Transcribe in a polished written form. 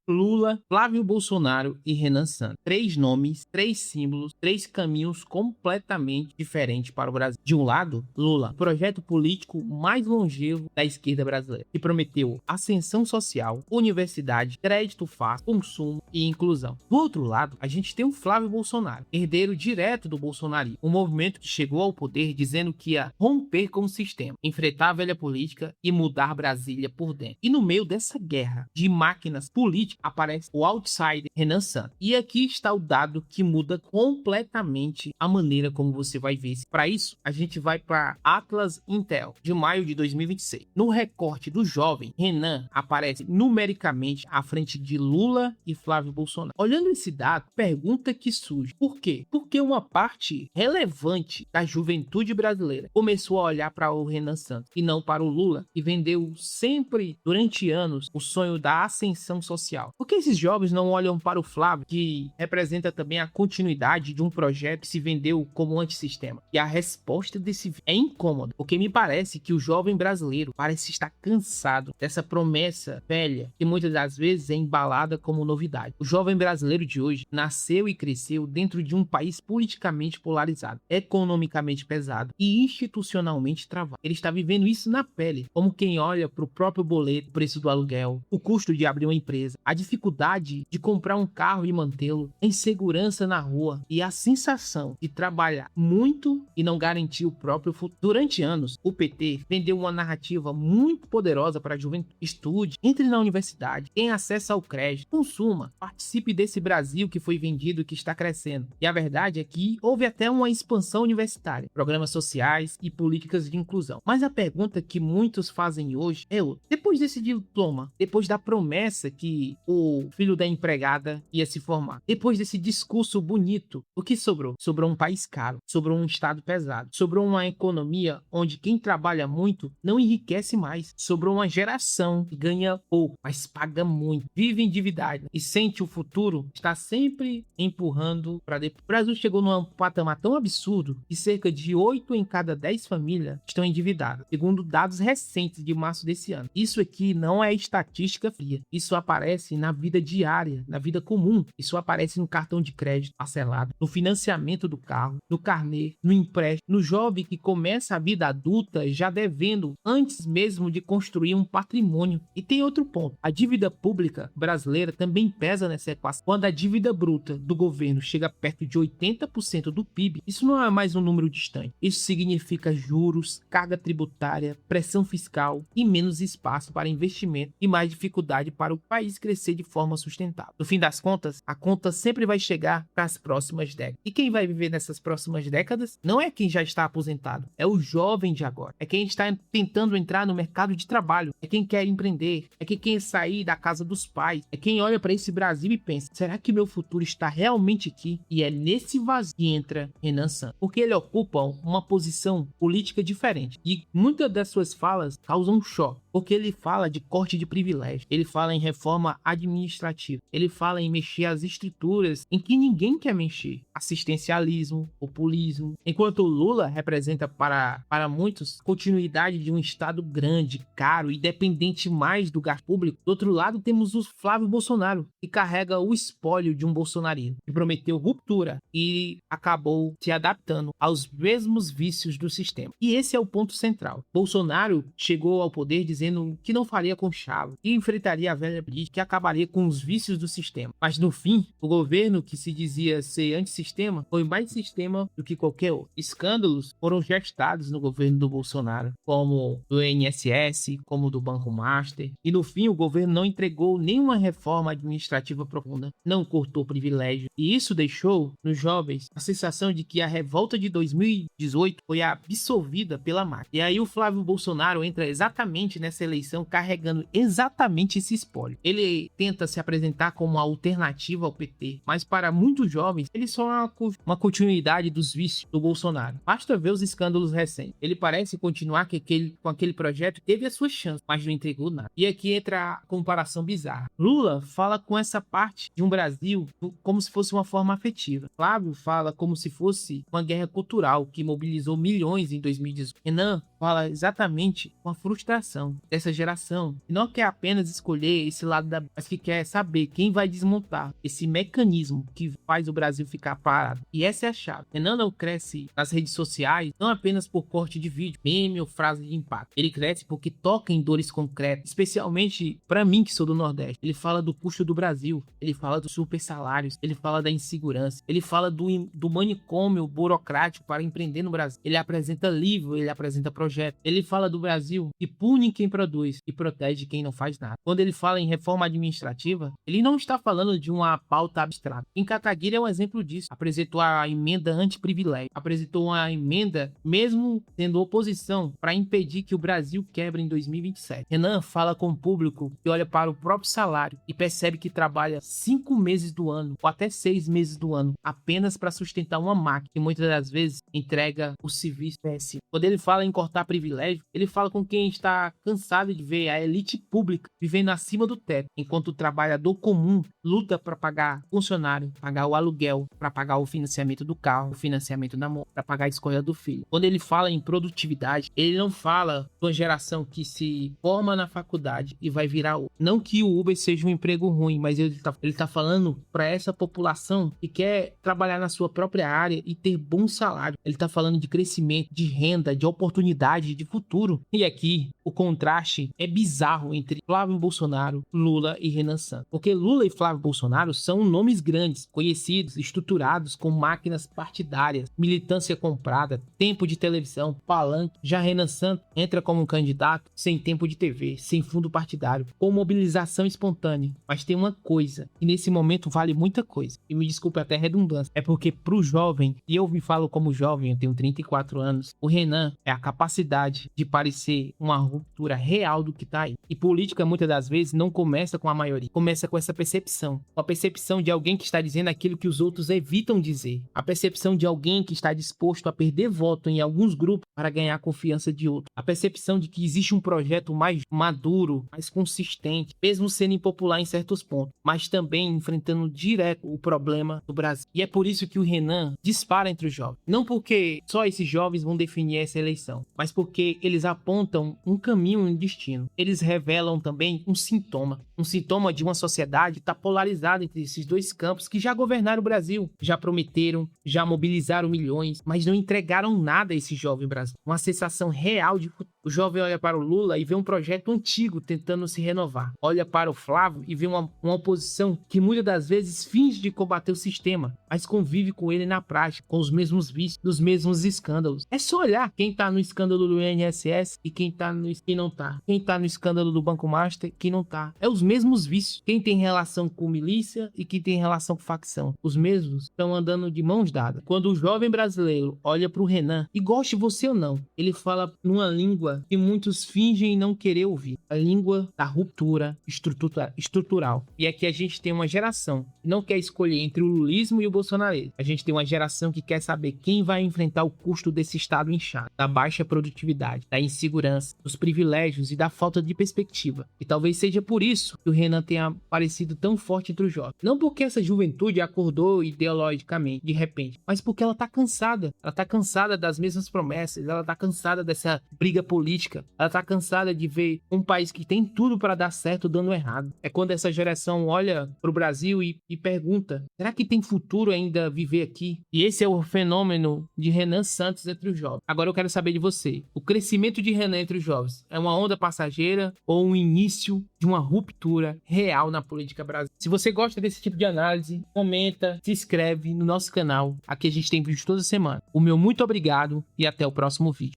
Lula, Flávio Bolsonaro e Renan Santos. 3 nomes, 3 símbolos, 3 caminhos completamente diferentes para o Brasil. De um lado, Lula, o projeto político mais longevo da esquerda brasileira, que prometeu ascensão social, universidade, crédito fácil, consumo e inclusão. Do outro lado, a gente tem o Flávio Bolsonaro, herdeiro direto do bolsonarismo, um movimento que chegou ao poder dizendo que ia romper com o sistema, enfrentar a velha política e mudar Brasília por dentro. E no meio dessa guerra de máquinas políticas aparece o outsider Renan Santos. E aqui está o dado que muda completamente a maneira como você vai ver. Para isso, a gente vai para Atlas Intel, de maio de 2026. No recorte do jovem, Renan aparece numericamente à frente de Lula e Flávio Bolsonaro. Olhando esse dado, pergunta que surge: por quê? Porque uma parte relevante da juventude brasileira começou a olhar para o Renan Santos e não para o Lula, e vendeu sempre, durante anos, o sonho da ascensão social. Por que esses jovens não olham para o Flávio, que representa também a continuidade de um projeto que se vendeu como antissistema? E a resposta desse vídeo é incômoda, porque me parece que o jovem brasileiro parece estar cansado dessa promessa velha, que muitas das vezes é embalada como novidade. O jovem brasileiro de hoje nasceu e cresceu dentro de um país politicamente polarizado, economicamente pesado e institucionalmente travado. Ele está vivendo isso na pele, como quem olha para o próprio boleto, o preço do aluguel, o custo de abrir uma empresa, a dificuldade de comprar um carro e mantê-lo, a insegurança na rua e a sensação de trabalhar muito e não garantir o próprio futuro. Durante anos, o PT vendeu uma narrativa muito poderosa para a juventude. Estude, entre na universidade, tenha acesso ao crédito, consuma, participe desse Brasil que foi vendido e que está crescendo. E a verdade é que houve até uma expansão universitária, programas sociais e políticas de inclusão. Mas a pergunta que muitos fazem hoje é outra. Depois desse diploma, depois da promessa que o filho da empregada ia se formar, depois desse discurso bonito, o que sobrou? Sobrou um país caro, sobrou um estado pesado, sobrou uma economia onde quem trabalha muito não enriquece mais, sobrou uma geração que ganha pouco, mas paga muito, vive endividado e sente o futuro está sempre empurrando para depois. O Brasil chegou num patamar tão absurdo que cerca de 8 em cada 10 famílias estão endividadas, segundo dados recentes de março desse ano. Isso aqui não é estatística fria, isso aparece na vida diária, na vida comum, isso aparece no cartão de crédito parcelado, no financiamento do carro, no carnê, no empréstimo, no jovem que começa a vida adulta já devendo antes mesmo de construir um patrimônio. E tem outro ponto: a dívida pública brasileira também pesa nessa equação. Quando a dívida bruta do governo chega perto de 80% do PIB, isso não é mais um número distante. Isso significa juros, carga tributária, pressão fiscal e menos espaço para investimento e mais dificuldade para o país crescer de forma sustentável. No fim das contas, a conta sempre vai chegar para as próximas décadas. E quem vai viver nessas próximas décadas não é quem já está aposentado, é o jovem de agora, é quem está tentando entrar no mercado de trabalho, é quem quer empreender, é quem quer sair da casa dos pais, é quem olha para esse Brasil e pensa: será que meu futuro está realmente aqui? E é nesse vazio que entra Renan Santos, porque ele ocupa uma posição política diferente e muitas das suas falas causam um choque, porque ele fala de corte de privilégio, ele fala em reforma administrativa, ele fala em mexer as estruturas em que ninguém quer mexer, assistencialismo, populismo, enquanto o Lula representa para muitos continuidade de um estado grande, caro e dependente mais do gasto público. Do outro lado temos o Flávio Bolsonaro, que carrega o espólio de um bolsonarismo, que prometeu ruptura e acabou se adaptando aos mesmos vícios do sistema. E esse é o ponto central. Bolsonaro chegou ao poder dizendo que não faria conchavo, que enfrentaria a velha política, que acabaria com os vícios do sistema. Mas no fim, o governo que se dizia ser antissistema foi mais sistema do que qualquer outro. Escândalos foram gestados no governo do Bolsonaro, como do INSS, como do Banco Master, e no fim o governo não entregou nenhuma reforma administrativa profunda, não cortou privilégio, e isso deixou nos jovens a sensação de que a revolta de 2018 foi absorvida pela máquina. E aí o Flávio Bolsonaro entra exatamente nessa eleição carregando exatamente esse espólio. Ele tenta se apresentar como uma alternativa ao PT, mas para muitos jovens ele só é uma continuidade dos vícios do Bolsonaro. Basta ver os escândalos recentes. Ele parece continuar com aquele projeto, teve a sua chance, mas não entregou nada. E aqui entra a comparação bizarra. Lula fala com essa parte de um Brasil como se fosse uma forma afetiva. Flávio fala como se fosse uma guerra cultural que mobilizou milhões em 2018. Renan fala exatamente com a frustração dessa geração que não quer apenas escolher esse lado mas que quer saber quem vai desmontar esse mecanismo que faz o Brasil ficar parado. E essa é a chave. Renan não cresce nas redes sociais não apenas por corte de vídeo, meme ou frase de impacto. Ele cresce porque toca em dores concretas, especialmente para mim que sou do Nordeste. Ele fala do custo do Brasil, ele fala dos super salários, ele fala da insegurança, ele fala do manicômio burocrático para empreender no Brasil. Ele apresenta livro, ele apresenta projeto. Ele fala do Brasil que pune quem produz e protege quem não faz nada. Quando ele fala em reforma administrativa, ele não está falando de uma pauta abstrata. Em Kataguiri é um exemplo disso. Apresentou a emenda anti-privilégio, apresentou uma emenda mesmo sendo oposição para impedir que o Brasil quebre em 2027. Renan fala com o público que olha para o próprio salário e percebe que trabalha 5 meses do ano ou até 6 meses do ano apenas para sustentar uma máquina que muitas das vezes entrega o serviço péssimo. Quando ele fala em cortar privilégio, ele fala com quem está cansado de ver a elite pública vivendo acima do teto, enquanto o trabalhador comum luta para pagar funcionário, pagar o aluguel, para pagar o financiamento do carro, o financiamento da moto, para pagar a escola do filho. Quando ele fala em produtividade, ele não fala de uma geração que se forma na faculdade e vai virar Uber. Não que o Uber seja um emprego ruim, mas ele tá falando para essa população que quer trabalhar na sua própria área e ter bom salário. Ele tá falando de crescimento, de renda, de oportunidade, de futuro. E aqui o contraste é bizarro entre Flávio Bolsonaro, Lula e Renan Santos. Porque Lula e Flávio Bolsonaro são nomes grandes, conhecidos, estruturados com máquinas partidárias, militância comprada, tempo de televisão, palanque. Já Renan Santos entra como um candidato sem tempo de TV, sem fundo partidário, com mobilização espontânea. Mas tem uma coisa, e nesse momento vale muita coisa, e me desculpe até a redundância, é porque pro jovem, e eu me falo como jovem, eu tenho 34 anos, o Renan é a capacidade de parecer uma ruptura real do que tá aí. E política muitas das vezes não começa com a maioria, começa com essa percepção, com a percepção de alguém que está dizendo aquilo que os outros evitam dizer, a percepção de alguém que está disposto a perder voto em alguns grupos para ganhar a confiança de outros, a percepção de que existe um projeto mais maduro, mais consistente, mesmo sendo impopular em certos pontos, mas também enfrentando direto o problema do Brasil. E é por isso que o Renan dispara entre os jovens. Não porque só esses jovens vão definir essa eleição, mas porque eles apontam um caminho, um destino. Eles revelam também um sintoma de uma sociedade que está polarizada entre esses dois campos que já governaram o Brasil, já prometeram, já mobilizaram milhões, mas não entregaram nada a esse jovem Brasil. Uma sensação real de futuro. O jovem olha para o Lula e vê um projeto antigo tentando se renovar. Olha para o Flávio e vê uma oposição que muitas das vezes finge de combater o sistema, mas convive com ele na prática, com os mesmos vícios, dos mesmos escândalos. É só olhar quem tá no escândalo do INSS e quem não tá. Quem tá no escândalo do Banco Master e quem não tá. É os mesmos vícios. Quem tem relação com milícia e quem tem relação com facção. Os mesmos estão andando de mãos dadas. Quando o jovem brasileiro olha pro Renan, e goste você ou não, ele fala numa língua que muitos fingem não querer ouvir. A língua da ruptura estrutural. E aqui a gente tem uma geração que não quer escolher entre o lulismo e o bolsonarismo. A gente tem uma geração que quer saber quem vai enfrentar o custo desse estado inchado, da baixa produtividade, da insegurança, dos privilégios e da falta de perspectiva. E talvez seja por isso que o Renan tenha aparecido tão forte entre os jovens. Não porque essa juventude acordou ideologicamente, de repente, mas porque ela tá cansada. Ela tá cansada das mesmas promessas, ela tá cansada dessa briga política, ela tá cansada de ver um país que tem tudo para dar certo dando errado. É quando essa geração olha pro Brasil e pergunta, será que tem futuro ainda viver aqui? E esse é o fenômeno de Renan Santos entre os jovens. Agora eu quero saber de você, o crescimento de Renan entre os jovens é uma onda passageira ou um início de uma ruptura real na política brasileira? Se você gosta desse tipo de análise, comenta, se inscreve no nosso canal. Aqui a gente tem vídeos toda semana. O meu muito obrigado e até o próximo vídeo.